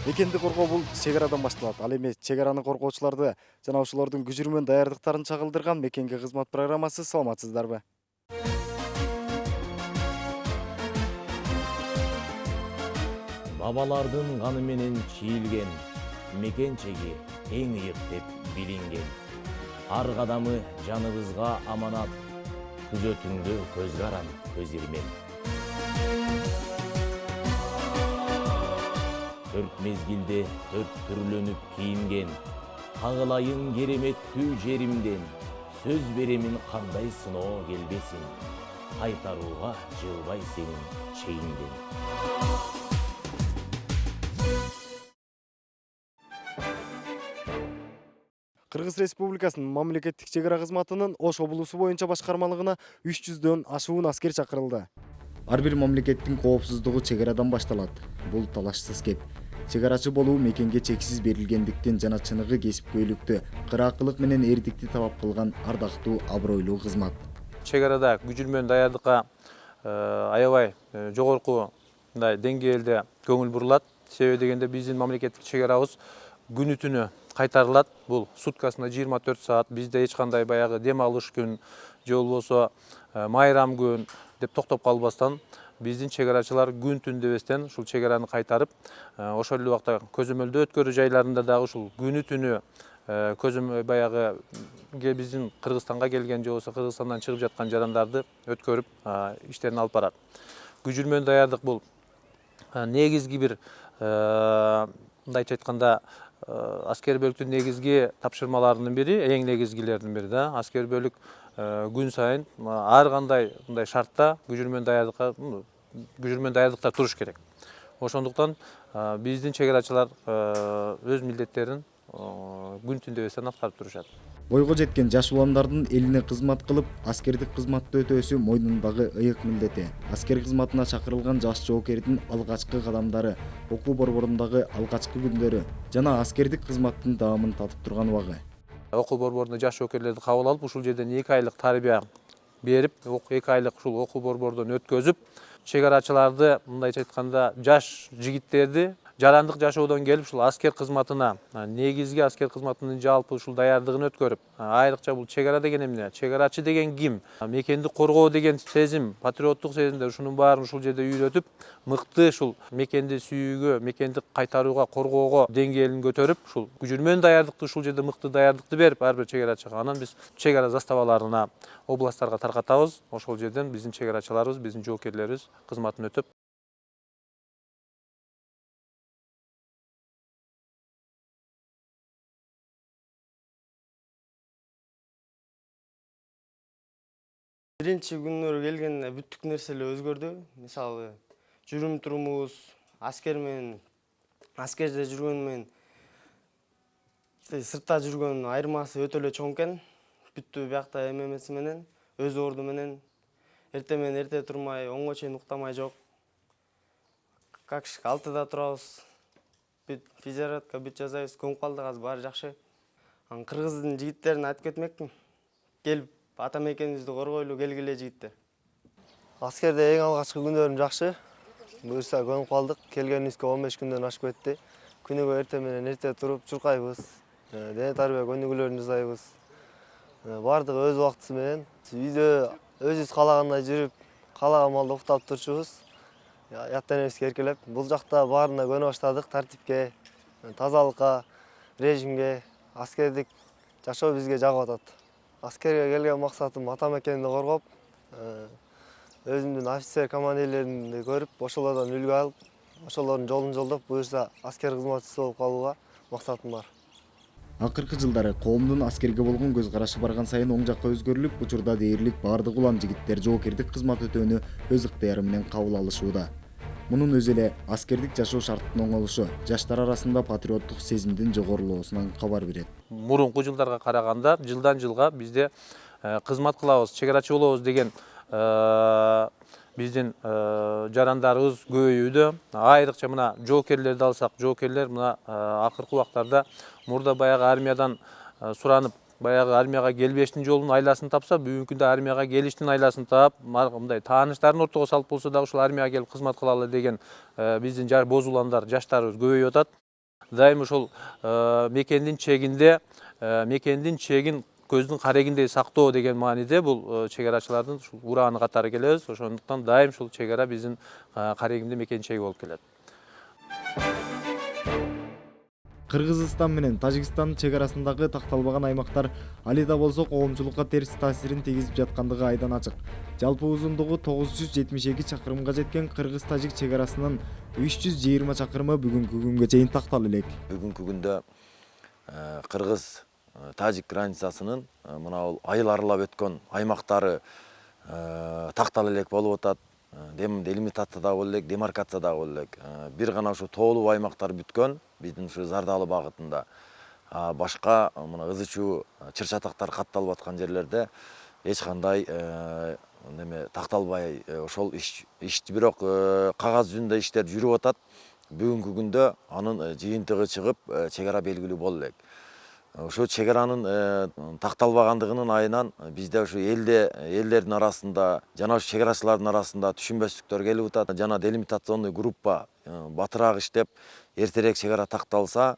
Мекенди коргоо бул чек арадан башталат. Ал эми чек араны коргоочуларды жана ошолордун күжүрү менен даярдыктарын чагылдырган мекенге кызмат программасы. Саламатсыздарбы? Бабалардын каны менен чийилген мекен чеги эң ыйык деп билинген. Ар кадамы жаныбызга аманат, күзөтүңдө көз каран көз ирмен. Төрт мезгилде төрт түрлөнүп кийинген, кагылайын кереметтүү жеримден, сөз беремин кандай сыноо келбесин, кайтарууга жылбай сенин чейиңден. Кыргыз Республикасынын мамлекеттик чек ара кызматынын Ош облусу боюнча башкармалыгына 300дөн ашуун аскер чакырылды. Ар бир мамлекеттин коопсуздугу чек арадан башталат. Бул талашсыз кеп. Чек арачы болуу мекенге чексиз берилгендиктен жана чыныгы кесипкөйлүктү, кыраакылык менен эрдикти талап кылган ардактуу, абройлуу кызмат. Чек арада күжүр менен даярдыкка аябай жогорку деңгээлде көңүл бурулат. Себеби дегенде биздин мамлекеттик чек арабыз күнү түнү кайтарылат. Бул суткасына 24 саат. Бизде эч кандай баягы дем алыш күн же болбосо майрам күн деп токтоп калбастан биздин чек арачылар күн түн дебестен ушул чек араны кайтарып, ошол эле убакта көзөмөлдөө өткөрүү жайларында дагы ушул күнү түнү баягы биздин Кыргызстанга келген же болбосо Кыргызстандан чыгып жаткан жарандарды өткөрүп иштерин алып барат. Күжүр менен даярдык бул негизги бир мындайча айтканда аскер бөлүктүн негизги тапшырмаларынын бири, эң негизгилердин бири да. Аскер бөлүк күн сайын ар кандай мындай шартта күжүр менен даярдыкта туруш керек. Ошондуктан биздин чек арачылар өз милдеттерин күн түн дебестен аткарып турушат. Бойго жеткен жаш уландардын элине кызмат кылып, аскердик кызматты өтөөсү мойнундагы ыйык милдети. Аскер кызматына чакырылган жаш жоокердин алгачкы кадамдары, окуу борборундагы алгачкы күндөрү жана аскердик кызматтын даамын татып турган убагы. Окуу борборунда жаш жоокерлерди кабыл алып, ушул жерден 2 айлык тарбия берип, 2 айлык ушул окуу борбордон өткөзүп, чек арачыларды мындайча айтканда жаш жигиттерди жарандык жашоодон келип ушул аскер кызматына, негизги аскер кызматынын жалпы ушул даярдыгын өткөрүп, айрыкча бул чек ара деген эмне? Чек арачы деген ким? Мекенди коргоо деген сезим, патриоттук сезимдер, ушунун баарын ушул жерде үйрөтүп, мыкты ушул мекенди сүйүүгө, мекенди кайтарууга, коргоого деңгээлин көтөрүп, ушул күжүр менен даярдыкты ушул жерде мыкты даярдыкты берип, ар бир чек арачыга. Анан биз чек ара заставаларына, областтарга таркатабыз. Ошол жерден биздин чек арачыларыбыз, биздин жоокерлерибиз кызматын өтөп. Биринчи күндөр келгенде бүттүк нерселер өзгөрдү. Мисалы, жүрүм турумубуз аскерде жүргөн менен сыртта жүргөн айырмасы өтө эле чоң экен. Бүттү биякта эмемеси менен, өз орду менен эрте менен эрте турмай, оңго чейин уктамай жок. Как 6-да турабыз. Бүт физзарядка бүт жасайбыз, көмүп калдык, азыр баары жакшы. Кыргыздын жигиттерине айтып кетмекмин. Келип ата мекенибизди коргойлу, келгиле жигиттер. Аскерде эң алгачкы күндөрүм жакшы. Буюрса көнүп калдык. Келгенибизге 15 күндөн ашып кетти. Күнүгө эрте менен эрте туруп чуркайбыз. Дене тарбия көнүгүүлөрүн жасайбыз. Бардыгы өз убактысы менен. Үйдө өзүбүз калагандай жүрүп, каалаган маалда уктап турчубуз. Ят денебизге эркелеп, бул жакта баарына көнө баштадык, тартипке, тазалыкка, режимге. Аскердик жашоо бизге жагып атат. Аскерге келген максатым ата мекенди коргоп, өзүмдүн офицер командирлеримди көрүп, ошолордон үлгү алып, ошолордун жолун жолдоп, буюрса аскер кызматчысы болуп калууга максатым бар. Акыркы жылдары коомдун аскерге болгон көз карашы барган сайын оң жакка өзгөрүлүп, учурда дээрлик бардык улам жигиттер жоокердик кызмат өтөөнү өз ыктыяры менен кабыл алышууда. Мунун өзү эле аскердик жашоо шарттын оңолушу жаштар арасында патриоттук сезимдин жогорулоосунан кабар берет. Мурунку жылдарга караганда жылдан жылга бизде кызмат кылабыз, чек арачы болобуз деген биздин жарандарыбыз көбөйүүдө. Айрыкча мына жоокерлерди алсак, жоокерлер мына акыркы убактарда мурда баягы армиядан суранып, баягы армияга келбештин жолун айласын тапса, бүгүнкү күндө армияга келиштин айласын таап, мындай тааныштарын ортого салып болсо дагы ушул армияга келип кызмат кылалы деген биздин боз уландар, жаштарыбыз көбөйүп атат. дайым ошол мекендин чегин көздүн карегиндей сактоо деген мааниде бул чегарачылардын урааны катары келебиз. Ошондуктан дайым ушул чегара биздин карегинде мекен чеги болуп келет. Кыргызстан менен Тажикстандын чегарасындагы такталбаган аймактар али да болсо коомчулукка терс таасирин тийгизип жаткандыгы айдан ачык. Жалпы узундугу 972 чакырымга жеткен кыргыз-тажик чегарасынын 320 чакырымы бүгүнкү күнгө чейин тактала элек. Бүгүнкү күндө Кыргыз-Тажик границасынын мына бул айыл аралап өткөн аймактары тактала элек болуп атат. Делимитация да боло элек, демаркация да боло элек. Бир гана ушу тоолуу аймактар бүткөн биздин ушу Зардалы багытында. Башка мына ызычуу чыр-чатактар катталып аткан жерлерде эч кандай такталбай ошол ишти бирок кагаз жүзүндө иштер жүрүп атат. Бүгүнкү күндө анын жыйынтыгы чыгып чегара белгилүү боло элек. Ошо чегаранын такталбагандыгынын айынан бизде ушу элдердин арасында жана ушу чегарачылардын арасында түшүнбөстүктөр келип атат. Жана делимитационный группа батыраак иштеп, эртерээк чегара такталса,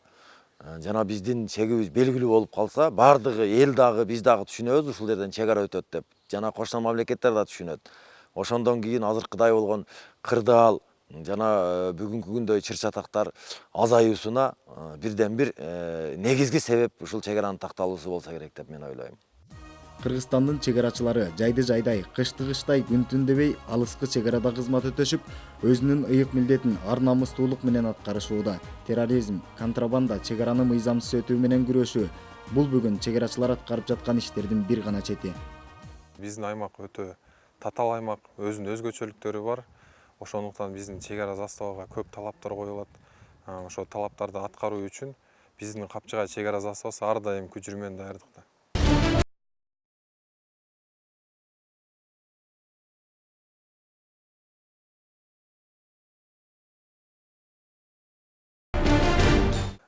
жана биздин чегибиз белгилүү болуп калса, бардыгы эл дагы биз дагы түшүнөбүз ушул жерден чегара өтөт деп. Жана кошмо мамлекеттер да түшүнөт. Ошондон кийин азыркыдай болгон кырдаал жана бүгүнкү күндөй чыр-чатактар азаюусуна бирден бир негизги себеп ушул чегаранын такталуусу болсо керек деп мен ойлойм. Кыргызстандын чегарачылары жайды жайдай, кышты кыштай күн түн дебей алыскы чегарада кызмат өтөшүп, өзүнүн ыйык милдетин ар намыстуулук менен аткарышууда. Терроризм, контрабанда, чегараны мыйзамсыз өтүү менен күрөшүү — бул бүгүн чегарачылар аткарып жаткан иштердин бир гана чети. Биздин аймак өтө татаал аймак, өзүнүн өзгөчөлүктөрү бар. Ошондуктан биздин чегара заставага көп талаптар коюлат. Ошол талаптарды аткаруу үчүн биздин Капчыгай чегара заставасы ар дайым күчүрмөн даярдыкта.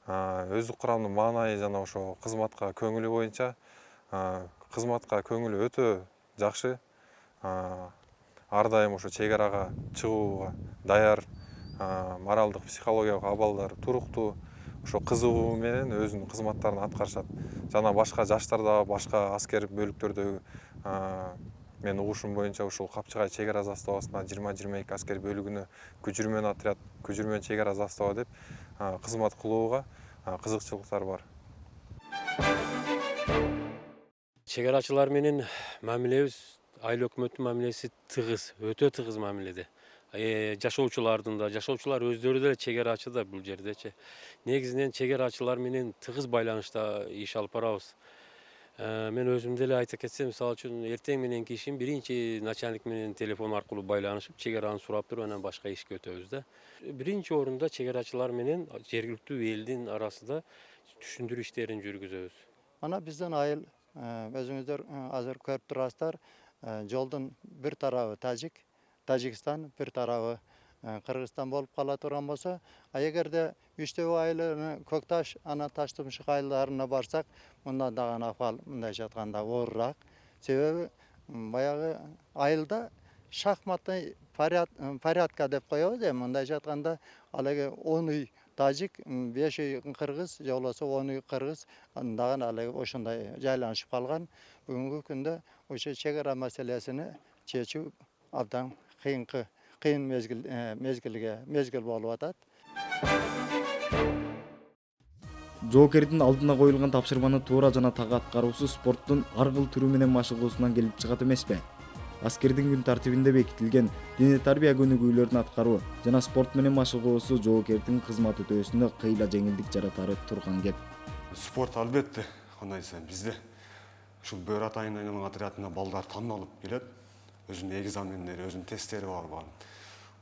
Өздүк курамдын маанайы жана ошо кызматка көңүлү боюнча кызматка көңүлү өтө жакшы. Ар дайым ошо чегарага чыгууга даяр, моралдык, психологиялык абалдар туруктуу, ошо кызыгуу менен өзүнүн кызматтарын аткарышат. Жана башка жаштар дагы башка аскер бөлүктөрдөгү менин угушум боюнча ушул Капчыгай чегара заставасына 20-22 аскер бөлүгүнө күчүрмөн отряд, күчүрмөн чегара застава деп кызмат кылууга кызыкчылыктар бар. Чегарачылар менен мамилебиз айыл өкмөттүн мамилеси тыгыз, өтө тыгыз мамиледе. Жашоочулардын да, жашоочулар өздөрү деле чегарачы да бул жердечи. Негизинен чегарачылар менен тыгыз байланышта иш алып барабыз. Мен өзүм деле айта кетсем, мисалы үчүн эртең мененки ишим биринчи начальник менен телефон аркылуу байланышып, чегараны сурап туруп, анан башка ишке өтөбүз да. Биринчи орунда чегарачылар менен жергиликтүү элдин арасында түшүндүрүү иштерин жүргүзөбүз. Ана биздин айыл, өзүңүздөр азыр көрүп турасыздар, жолдун бир тарабы Тажикстан, бир тарабы Кыргызстан болуп кала турган болсо, эгерде үчтөбү айылы Көк Таш, ана Таштымшык айылдарына барсак, мындан дагы акыбал мындайча айтканда оорураак. Себеби баягы айылда шахматный порядка деп коебуз эми, мындайча айтканда, ал эге 10 үй Тажик, 5 үй Кыргыз, же болбосо 10 үй Кыргыз, дагы ал эге ошондой жайланышып калган. Бүгүнкү күндө ошо чегара маселесин чечүү абдан кыйын мезгил болуп атат. Жоокердин алдына коюлган тапшырманы туура жана так аткаруусу спорттун ар кыл түрү менен машыгуусунан келип чыгат эмеспи? Аскердин күн тартибинде бекитилген диний тарбия көнүгүүлөрүн аткаруу жана спорт менен машыгуусу жоокердин кызмат өтөөсүндө кыйла жеңилдик жаратары турган кеп. Спорт албетте, кандай десем, бизде ушул бөр атайын отрядына балдар танылып келет. Өзүнүн экзамендери, өзүнүн тесттери бар.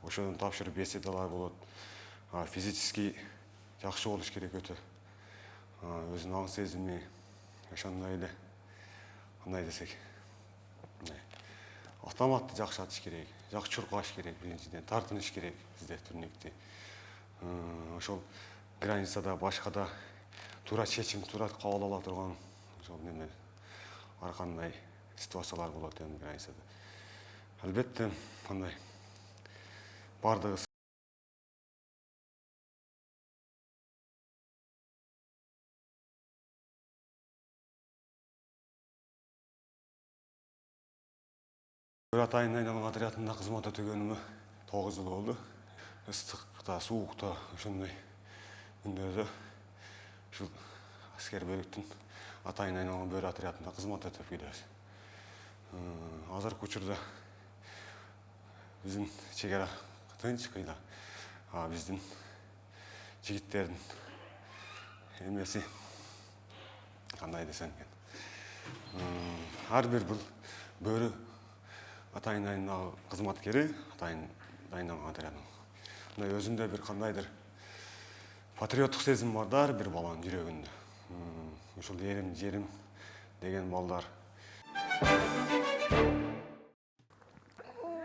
Ошону тапшырып беседалар болот. Физически жакшы болуш керек өтө. Өзүнүн аң сезими ошондой эле, кандай десек, автоматты жакшы атыш керек, жакшы чуркаш керек, биринчиден тартыныш керек бизде турникти. Ошол границада башка да туура чечим, туура кабыл ала турган ошол неме ар кандай ситуациялар болот эми границада. Албетте, кандай бардыгы атайын айналым отрядында кызмат өтөгөнүмө 9 жыл болду. Ыстыкта, суукта, ошондой күндөрдө ушул аскер бөлүктүн атайын айналым бөрү отрядында кызмат өтөп келебиз. Азыркы учурда биздин чегара тынч кыйла. Биздин жигиттердин эмеси кандай десем экен. Ар бир бул бөрү атайын айналым кызматкери, атайын айналым отрядынын. Мындай өзүндө бир кандайдыр патриоттук сезим бар да ар бир баланын жүрөгүндө. Ушул элим, жерим деген балдар.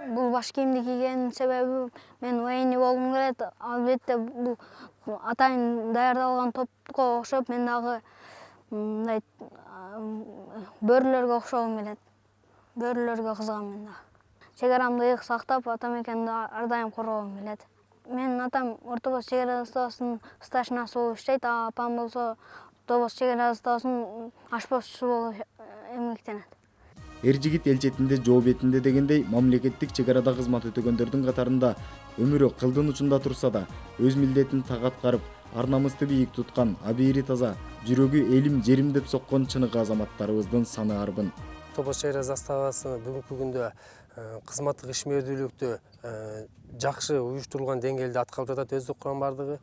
Бул баш кийимди кийгенин себеби мен военный болгум келет. Албетте бул атайын даярдалган топко окшоп мен дагы мындай бөрүлөргө окшогум келет. Бөрүлөргө кызыгам мен дагы. Чегарамды ыйык сактап, ата мекенди ар дайым коргогум келет. Менин атам Орто Боз чегара заставасынын старшинасы болуп иштейт, апам болсо Орто Боз чегара заставасынын ашпозчусу болуп эмгектенет. Эр жигит эл четинде жоо бетинде дегендей мамлекеттик чегарада кызмат өтөгөндөрдүн катарында өмүрү кылдын учунда турса да өз милдетин так аткарып, ар намысты бийик туткан, абийири таза, жүрөгү элим жерим деп соккон чыныгы азаматтарыбыздын саны арбын. Орто Боз чегара заставасы бүгүнкү күндө кызматтык ишмердүүлүктү жакшы уюштурулган деңгээлде аткарып жатат. Өздүк курам бардыгы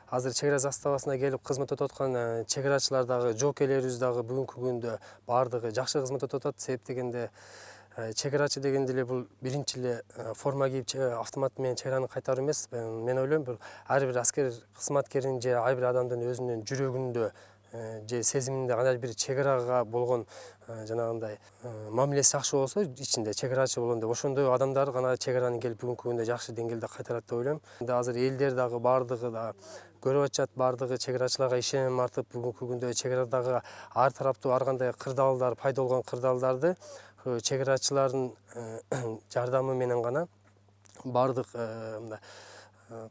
азыр чегара заставасына келип кызмат өтүп аткан чегарачылар дагы, жоокейлерибиз дагы бүгүнкү күндө бардыгы жакшы кызмат өтүп атат. Себеп дегенде чегарачы дегенде эле бул биринчи эле форма кийип автомат менен чегараны кайтаруу эмес. Мен ойлойм, бул ар бир аскер кызматкердин же ар бир адамдын өзүнүн жүрөгүндө же сезиминде кандай бир чегарага болгон жанагындай мамилеси жакшы болсо, ичинде чегарачы болом деп, ошондой адамдар гана чегараны келип бүгүнкү күндө жакшы деңгээлде кайтарат деп ойлойм. Азыр элдер дагы бардыгы да көрүп атышат, бардыгы чегарачыларга ишеним артып, бүгүнкү күндө чегарадагы ар тараптуу ар кандай кырдаалдар пайда болгон кырдаалдарды чегарачылардын жардамы менен гана бардык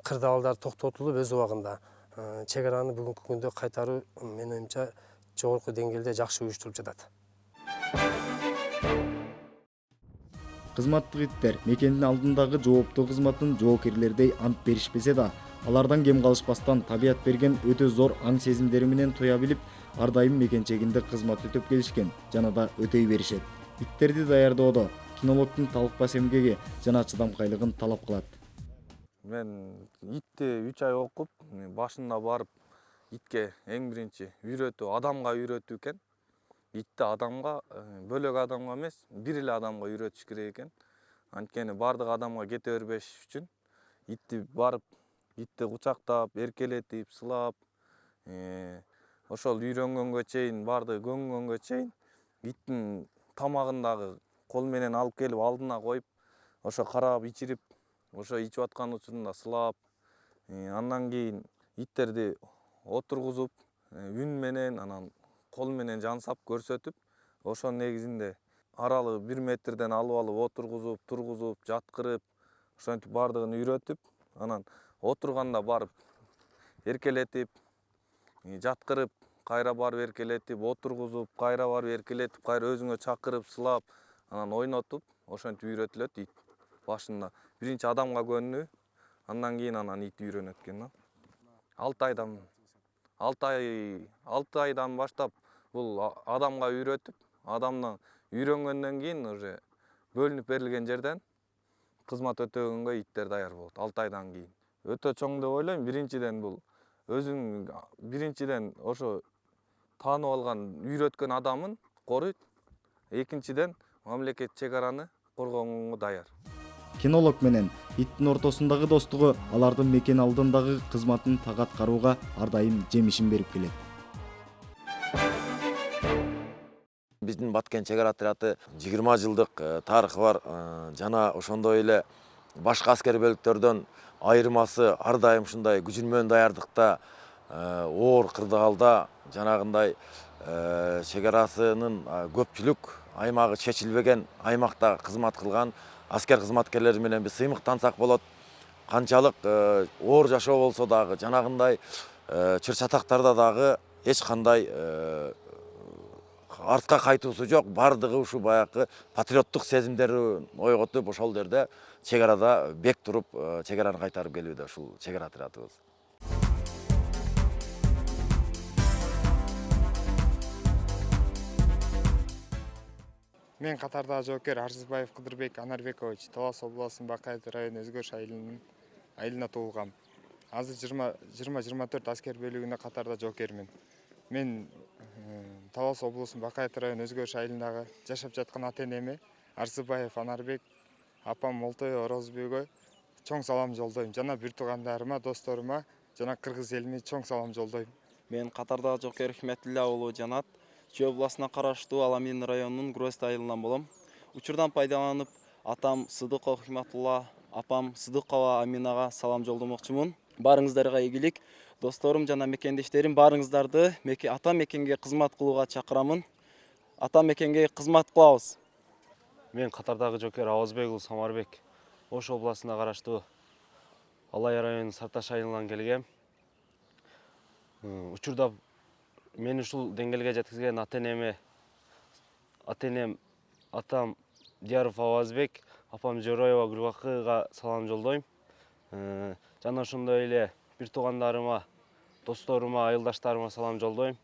кырдаалдар токтотулуп өз убагында чегараны бүгүнкү күндө кайтаруу менин оюмча жогорку деңгээлде жакшы уюштурулуп жатат. Кызматтык иттер мекендин алдындагы жооптуу кызматын жоокерлердей ант беришпесе да, алардан кем калышпастан табият берген өтө зор аң сезимдери менен тоя билип, ар дайым мекенчегинде кызмат өтөп келишкен жана да өтөй беришет. Иттерди даярдоодо кинологдун талыкпас эмгеги жана чыдамкайлыгын талап кылат. Мен итти 3 ай окуп, башында барып итке эң биринчи үйрөтүү, адамга үйрөтүү экен. Итти адамга, бөлөк адамга эмес, бир эле адамга үйрөтүш керек экен. Анткени бардык адамга кете бербеш үчүн итти барып, итти кучактап, эркелетип, сылап, ошол үйрөнгөнгө чейин, бардыгы көнгөнгө чейин иттин тамагын дагы кол менен алып келип алдына коюп, ошо карап, ичирип, ошо ичип аткан учурунда сылап, андан кийин иттерди отургузуп, үн менен, анан кол менен жансап көрсөтүп, ошонун негизинде аралыгы 1 метрден алып отургузуп, тургузуп, жаткырып, ошентип бардыгын үйрөтүп, анан отурганда барып эркелетип, жаткырып, кайра барып эркелетип, отургузуп, кайра барып эркелетип, кайра өзүңө чакырып, сылап, анан ойнотуп, ошентип үйрөтүлөт ит. Башында биринчи адамга көнүү, андан кийин анан ит үйрөнөт экен. 6 айдан баштап бул адамга үйрөтүп, адамдан үйрөнгөндөн кийин уже бөлүнүп берилген жерден кызмат өтөгөнгө иттер даяр болот 6 айдан кийин. Өтө чоң деп ойлойм. Биринчиден бул өзүң биринчиден ошо таанып алган, үйрөткөн адамын коруйт. Экинчиден мамлекет чегараны коргогонго даяр. Кинолог менен иттин ортосундагы достугу алардын мекен алдындагы кызматын так аткарууга ар дайым жемишин берип келет. Биздин Баткен чегара отряды 20 жылдык тарыхы бар жана ошондой эле башка аскер бөлүктөрдөн айырмасы ар дайым ушундай күжүрмөн даярдыкта, оор кырдаалда, жанагындай чегарасынын көпчүлүк аймагы чечилбеген аймакта кызмат кылган аскер кызматкерлери менен биз сыймыктансак болот. Канчалык оор жашоо болсо дагы, жанагындай чыр чатактарда дагы эч кандай артқа кайтуусу жок, бардыгы ушу баягы патриоттук сезимдерин ойготуп, ошол жерде чек арада бек туруп, чек араны кайтарып келүүдө ушул чек ара отрядыбыз. Мен катардагы жоокер Арсызбаев Кыдырбек Анарбекович, Талас областынын Бакайыт району Өзгөш айылына туулгам. Азыр 20-24 аскер бөлүгүнө катарда жоокермин. Мен Талас областынын Бакайыт району Өзгөш айылындагы жашап жаткан ата-энеме Арсызбаев Анарбек, апам Молтой Орозбөгө чоң салам жолдойм. Жана бир туугандарыма, досторума, жана кыргыз элиме чоң салам жолдойм. Мен катардагы жоокер Хикметилла уулу Жанат, Чүй областына караштуу Аламин районунун Грост айылынан болом. Учурдан пайдаланып, атам Сыдыков Хикметулла, апам Сыдыкова Аминага салам жолдомокчумун. Барыңыздарга ийгилик, досторум жана мекендештерим, барыңыздарды ата мекенге кызмат кылууга чакырамын. Ата мекенге кызмат кылабыз. Мен катардагы жоокер Абазбек уулу Самарбек, Ош областына караштуу Алай районунун Сарташ айылынан келгем. Учурда мен ушул деңгээлге жеткизген ата-энем атам Дияров Абазбек, апам Жороева Гүлбакыга салам жолдойм. Жана ошондой эле бир туугандарыма, досторума, айылдаштарыма салам жолдойм.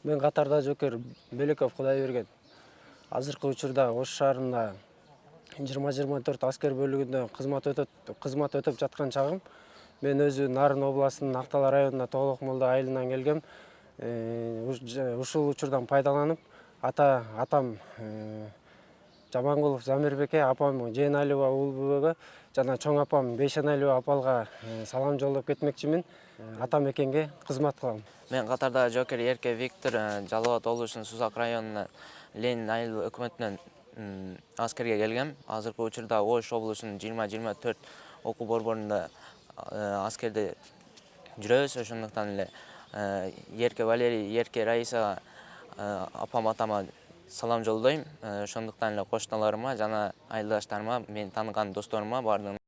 Мен катарда жоокер Белеков Кудайберген. Азыркы учурда Ош шаарында 20-24 аскер бөлүгүндө кызмат өтөп жаткан чагым. Мен өзү Нарын областынын Актала районунда Тоголок Молда айылынан келгем. Ушул учурдан пайдаланып, атам Жамангулов Замирбекке, апам Жейналова Улбүбөгө жана чоң апам Бейшеналова апалга салам жолдоп кетмекчимин. Ата мекенге кызмат кылам. Мен катарда жоокер Эрке Виктор, Жалал Абад облусунун Сузак районунан Ленин айыл өкмөтүнөн аскерге келгем. Азыркы учурда Ош облусунун 20-24 окуу борборунда аскерде жүрөбүз. Ошондуктан эле Ерке Валерий, Ерке Раиса апам атама салам жолдойм. Ошондуктан эле кошуналарыма жана айылдаштарыма, мен тааныган досторума бардыгына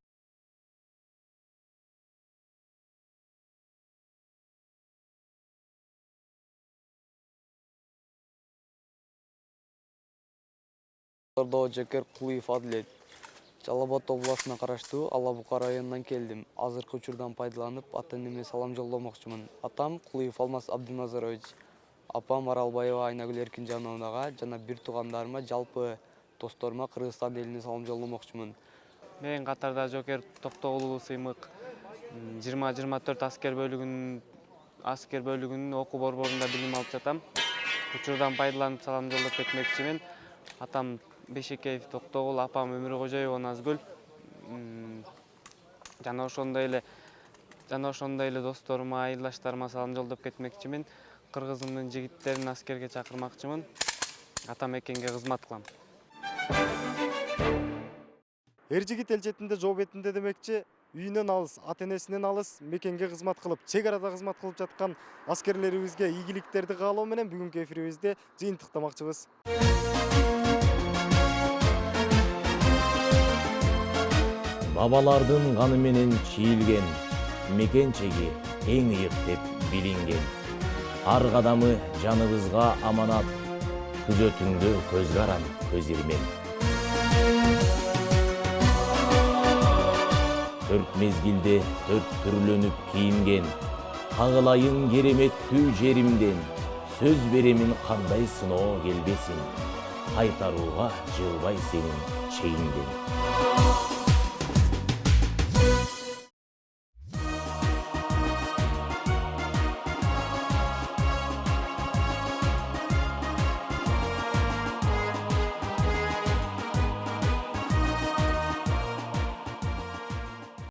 Жоокер Кулуев Адлет. Жалал Абад областына караштуу Алабука районунан келдим. Азыркы учурдан пайдаланып, ата-энеме салам жолдомокчумун. Атам Кулуев Алмаз Абдиназарович, апам Аралбаева Айнагүл Эркинжановага жана бир туугандарыма, жалпы досторума Кыргызстан элине салам жолдомокчумун. Мен катарда жоокер Токтогул Сыймык 20-24 аскер бөлүгүнүн окуу борборунда билим алып жатам. Учурдан пайдаланып салам жолдоп кетмекчимин. Атам Бешекеев Токтогул, апам Өмүркожоева Назгүл. Жана ошондой эле досторума, айылдаштарыма салам жолдоп кетмекчимин. Кыргызымдын жигиттерин аскерге чакырмакчымын. Ата мекенге кызмат кылам. Эр жигит эл четинде, жоо бетинде демекчи, үйүнөн алыс, ата-энесинен алыс, мекенге кызмат кылып, чек арада кызмат кылып жаткан аскерлерибизге ийгиликтерди каалоо менен бүгүнкү эфирибизди жыйынтыктамакчыбыз. Бабалардын каны менен чийилген, мекен чеги эң ыйык деп билинген. Ар кадамы жаныбызга аманат, күзөтүңдө көз каран, көз ирмен. Төрт мезгилде төрт түрлөнүп кийинген, кагылайын кереметтүү жеримден, сөз беремин кандай сыноо келбесин, кайтарууга жылбай сенин чейиңден.